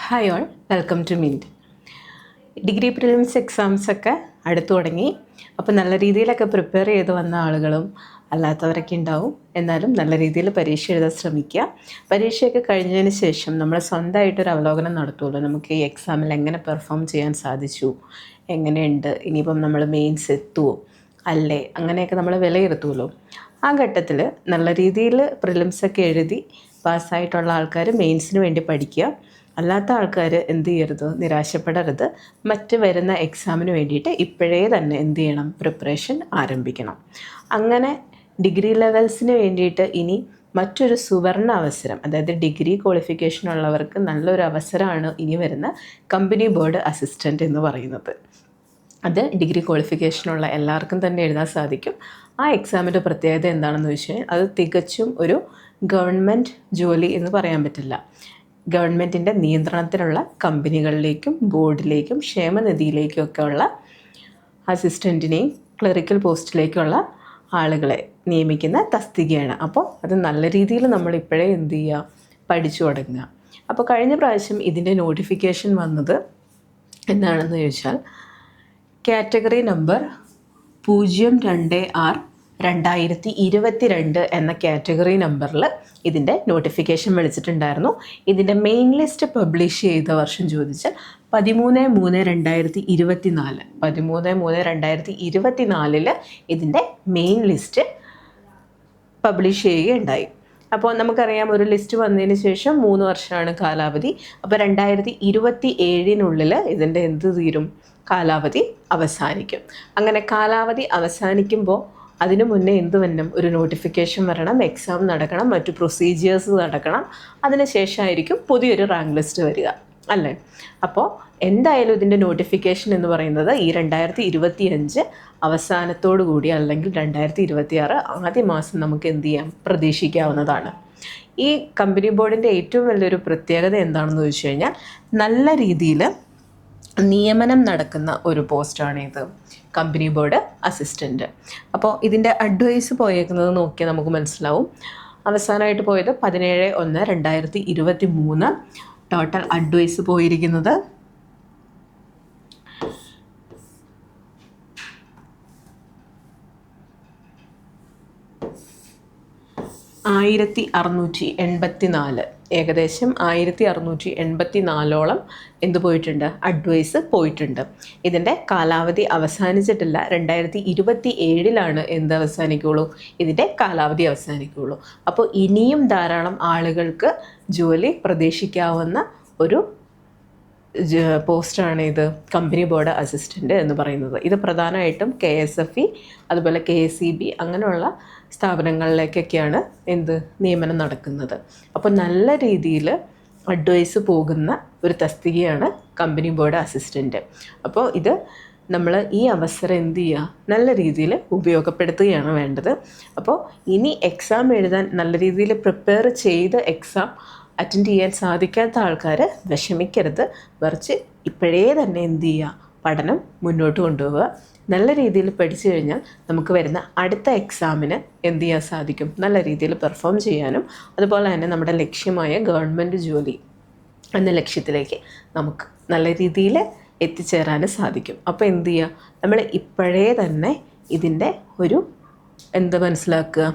Hi all, welcome to Mint. Degree prelims എക്സാംസൊക്കെ അടുത്തു തുടങ്ങി. അപ്പോൾ നല്ല രീതിയിലൊക്കെ പ്രിപ്പയർ ചെയ്ത് വന്ന ആളുകളും അല്ലാത്തവരൊക്കെ ഉണ്ടാവും. എന്നാലും നല്ല രീതിയിൽ പരീക്ഷ എഴുതാൻ ശ്രമിക്കുക. പരീക്ഷയൊക്കെ കഴിഞ്ഞതിന് ശേഷം നമ്മൾ സ്വന്തമായിട്ടൊരു അവലോകനം നടത്തുമല്ലോ. നമുക്ക് ഈ എക്സാമിൽ എങ്ങനെ പെർഫോം ചെയ്യാൻ സാധിച്ചു, എങ്ങനെയുണ്ട്, ഇനിയിപ്പം നമ്മൾ മെയിൻസ് എത്തുമോ അല്ലേ, അങ്ങനെയൊക്കെ നമ്മൾ വിലയിരുത്തുമല്ലോ. ആ ഘട്ടത്തിൽ നല്ല രീതിയിൽ പ്രിലിംസൊക്കെ എഴുതി പാസ്സായിട്ടുള്ള ആൾക്കാർ മെയിൻസിന് വേണ്ടി പഠിക്കുക. അല്ലാത്ത ആൾക്കാർ എന്ത് ചെയ്യരുത്, നിരാശപ്പെടരുത്. മറ്റ് വരുന്ന എക്സാമിന് വേണ്ടിയിട്ട് ഇപ്പോഴേ തന്നെ എന്ത് ചെയ്യണം, പ്രിപ്പറേഷൻ ആരംഭിക്കണം. അങ്ങനെ ഡിഗ്രി ലെവൽസിന് വേണ്ടിയിട്ട് ഇനി മറ്റൊരു സുവർണ അവസരം, അതായത് ഡിഗ്രി ക്വാളിഫിക്കേഷൻ ഉള്ളവർക്ക് നല്ലൊരു അവസരമാണ് ഇനി വരുന്ന കമ്പനി ബോർഡ് അസിസ്റ്റൻ്റ് എന്ന് പറയുന്നത്. അത് ഡിഗ്രി ക്വാളിഫിക്കേഷനുള്ള എല്ലാവർക്കും തന്നെ എഴുതാൻ സാധിക്കും. ആ എക്സാമിൻ്റെ പ്രത്യേകത എന്താണെന്ന് വെച്ച് കഴിഞ്ഞാൽ അത് തികച്ചും ഒരു ഗവൺമെൻറ് ജോലി എന്ന് പറയാൻ പറ്റില്ല. ഗവൺമെൻറ്റിൻ്റെ നിയന്ത്രണത്തിലുള്ള കമ്പനികളിലേക്കും ബോർഡിലേക്കും ക്ഷേമനിധിയിലേക്കും ഒക്കെ ഉള്ള അസിസ്റ്റൻറ്റിനെയും ക്ലറിക്കൽ പോസ്റ്റിലേക്കുള്ള ആളുകളെ നിയമിക്കുന്ന തസ്തികയാണ്. അപ്പോൾ അത് നല്ല രീതിയിൽ നമ്മൾ ഇപ്പോഴേ എന്ത് ചെയ്യുക, പഠിച്ചു തുടങ്ങുക. അപ്പോൾ കഴിഞ്ഞ പ്രാവശ്യം ഇതിൻ്റെ നോട്ടിഫിക്കേഷൻ വന്നത് എന്താണെന്ന് ചോദിച്ചാൽ കാറ്റഗറി നമ്പർ 02R/2022 എന്ന കാറ്റഗറി നമ്പറിൽ ഇതിൻ്റെ നോട്ടിഫിക്കേഷൻ വിളിച്ചിട്ടുണ്ടായിരുന്നു. ഇതിൻ്റെ മെയിൻ ലിസ്റ്റ് പബ്ലിഷ് ചെയ്ത വർഷം ചോദിച്ചാൽ 13/3/2024. 13/3/2024 ഇതിൻ്റെ മെയിൻ ലിസ്റ്റ് പബ്ലിഷ് ചെയ്യുകയുണ്ടായി. അപ്പോൾ നമുക്കറിയാം, ഒരു ലിസ്റ്റ് വന്നതിന് ശേഷം 3 വർഷമാണ് കാലാവധി. അപ്പോൾ 2027 ഇതിൻ്റെ എന്ത് തീരും, കാലാവധി അവസാനിക്കും. അങ്ങനെ കാലാവധി അവസാനിക്കുമ്പോൾ അതിനു മുന്നേ എന്ത് വരണം, ഒരു നോട്ടിഫിക്കേഷൻ വരണം, എക്സാം നടക്കണം, മറ്റു പ്രൊസീജിയേഴ്സ് നടക്കണം. അതിനുശേഷമായിരിക്കും പുതിയൊരു റാങ്ക് ലിസ്റ്റ് വരിക, അല്ലേ? അപ്പോൾ എന്തായാലും ഇതിൻ്റെ നോട്ടിഫിക്കേഷൻ എന്ന് പറയുന്നത് ഈ 2025 അവസാനത്തോടു കൂടി അല്ലെങ്കിൽ 2026 ആദ്യ മാസം നമുക്ക് എന്ത് ചെയ്യാം, പ്രതീക്ഷിക്കാവുന്നതാണ്. ഈ കമ്പനി ബോർഡിൻ്റെ ഏറ്റവും വലിയൊരു പ്രത്യേകത എന്താണെന്ന് ചോദിച്ചു കഴിഞ്ഞാൽ നല്ല രീതിയിൽ നിയമനം നടക്കുന്ന ഒരു പോസ്റ്റാണ് ഇത്, കമ്പനി ബോർഡ് അസിസ്റ്റൻ്റ്. അപ്പോൾ ഇതിൻ്റെ അഡ്വൈസ് പോയേക്കുന്നത് നോക്കിയാൽ നമുക്ക് മനസ്സിലാവും. അവസാനമായിട്ട് പോയത് 17/1/2023. ടോട്ടൽ അഡ്വൈസ് പോയിരിക്കുന്നത് 1684, ഏകദേശം 1684 എന്ത് പോയിട്ടുണ്ട്, അഡ്വൈസ് പോയിട്ടുണ്ട്. ഇതിൻ്റെ കാലാവധി അവസാനിച്ചിട്ടില്ല. 2027 എന്ത് അവസാനിക്കുകയുള്ളൂ, ഇതിൻ്റെ കാലാവധി അവസാനിക്കുകയുള്ളൂ. അപ്പോൾ ഇനിയും ധാരാളം ആളുകൾക്ക് ജോലി പ്രതീക്ഷിക്കാവുന്ന ഒരു പോസ്റ്റാണ് ഇത്, കമ്പനി ബോർഡ് അസിസ്റ്റൻ്റ് എന്ന് പറയുന്നത്. ഇത് പ്രധാനമായിട്ടും KSFE അതുപോലെ KSEB അങ്ങനെയുള്ള സ്ഥാപനങ്ങളിലേക്കൊക്കെയാണ് എന്ത് നിയമനം നടക്കുന്നത്. അപ്പോൾ നല്ല രീതിയിൽ അഡ്വൈസ് പോകുന്ന ഒരു തസ്തികയാണ് കമ്പനി ബോർഡ് അസിസ്റ്റൻ്റ്. അപ്പോൾ ഇത് നമ്മൾ ഈ അവസരം എന്ത് ചെയ്യുക, നല്ല രീതിയിൽ ഉപയോഗപ്പെടുത്തുകയാണ് വേണ്ടത്. അപ്പോൾ ഇനി എക്സാം എഴുതാൻ നല്ല രീതിയിൽ പ്രിപ്പയർ ചെയ്ത് എക്സാം അറ്റൻഡ് ചെയ്യാൻ സാധിക്കാത്ത ആൾക്കാർ വിഷമിക്കരുത്. മറിച്ച് ഇപ്പോഴേ തന്നെ എന്ത് ചെയ്യുക, പഠനം മുന്നോട്ട് കൊണ്ടുപോവുക. നല്ല രീതിയിൽ പഠിച്ചു കഴിഞ്ഞാൽ നമുക്ക് വരുന്ന അടുത്ത എക്സാമിന് എന്ത് ചെയ്യാൻ സാധിക്കും, നല്ല രീതിയിൽ പെർഫോം ചെയ്യാനും അതുപോലെ തന്നെ നമ്മുടെ ലക്ഷ്യമായ ഗവൺമെൻറ് ജോലി എന്ന ലക്ഷ്യത്തിലേക്ക് നമുക്ക് നല്ല രീതിയിൽ എത്തിച്ചേരാനും സാധിക്കും. അപ്പോൾ എന്ത് ചെയ്യുക, നമ്മൾ ഇപ്പോഴേ തന്നെ ഇതിൻ്റെ ഒരു മനസ്സിലാക്കുക,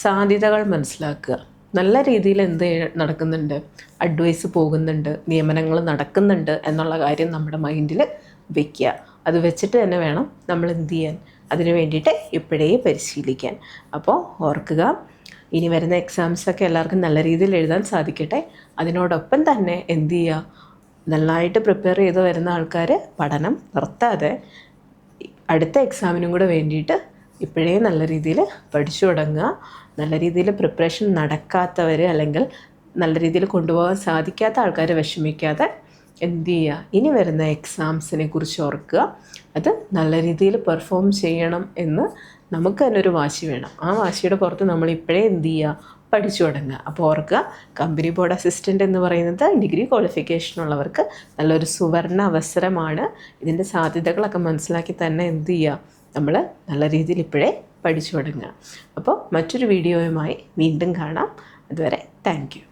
സാധ്യതകൾ മനസ്സിലാക്കുക. നല്ല രീതിയിൽ എന്ത് നടക്കുന്നുണ്ട്, അഡ്വൈസ് പോകുന്നുണ്ട്, നിയമനങ്ങൾ നടക്കുന്നുണ്ട് എന്നുള്ള കാര്യം നമ്മുടെ മൈൻഡിൽ വയ്ക്കുക. അത് വെച്ചിട്ട് തന്നെ വേണം നമ്മൾ എന്ത് ചെയ്യാൻ, അതിന് വേണ്ടിയിട്ട് ഇപ്പോഴേ പരിശീലിക്കാൻ. അപ്പോൾ ഓർക്കുക, ഇനി വരുന്ന എക്സാംസൊക്കെ എല്ലാവർക്കും നല്ല രീതിയിൽ എഴുതാൻ സാധിക്കട്ടെ. അതിനോടൊപ്പം തന്നെ എന്ത് ചെയ്യുക, നന്നായിട്ട് പ്രിപ്പയർ ചെയ്ത് വരുന്ന ആൾക്കാർ പഠനം നിർത്താതെ അടുത്ത എക്സാമിനും കൂടെ വേണ്ടിയിട്ട് ഇപ്പോഴേ നല്ല രീതിയിൽ പഠിച്ചു തുടങ്ങുക. നല്ല രീതിയിൽ പ്രിപ്പറേഷൻ നടക്കാത്തവർ അല്ലെങ്കിൽ നല്ല രീതിയിൽ കൊണ്ടുപോകാൻ സാധിക്കാത്ത ആൾക്കാർ വിഷമിക്കാതെ എന്ത് ചെയ്യുക, ഇനി വരുന്ന എക്സാംസിനെ കുറിച്ച് ഓർക്കുക. അത് നല്ല രീതിയിൽ പെർഫോം ചെയ്യണം എന്ന് നമുക്ക് തന്നെ ഒരു വാശി വേണം. ആ വാശിയുടെ പുറത്ത് നമ്മൾ ഇപ്പോഴേ എന്ത് ചെയ്യുക, പഠിച്ചു തുടങ്ങുക. അപ്പോൾ ഓർക്കുക, കമ്പനി ബോർഡ് അസിസ്റ്റൻ്റ് എന്ന് പറയുന്നത് ഡിഗ്രി ക്വാളിഫിക്കേഷൻ ഉള്ളവർക്ക് നല്ലൊരു സുവർണ അവസരമാണ്. ഇതിൻ്റെ സാധ്യതകളൊക്കെ മനസ്സിലാക്കി തന്നെ എന്ത് ചെയ്യുക, നമ്മൾ നല്ല രീതിയിൽ ഇപ്പോഴേ പഠിച്ചു തുടങ്ങുക. അപ്പോൾ മറ്റൊരു വീഡിയോയുമായി വീണ്ടും കാണാം. അതുവരെ താങ്ക് യു.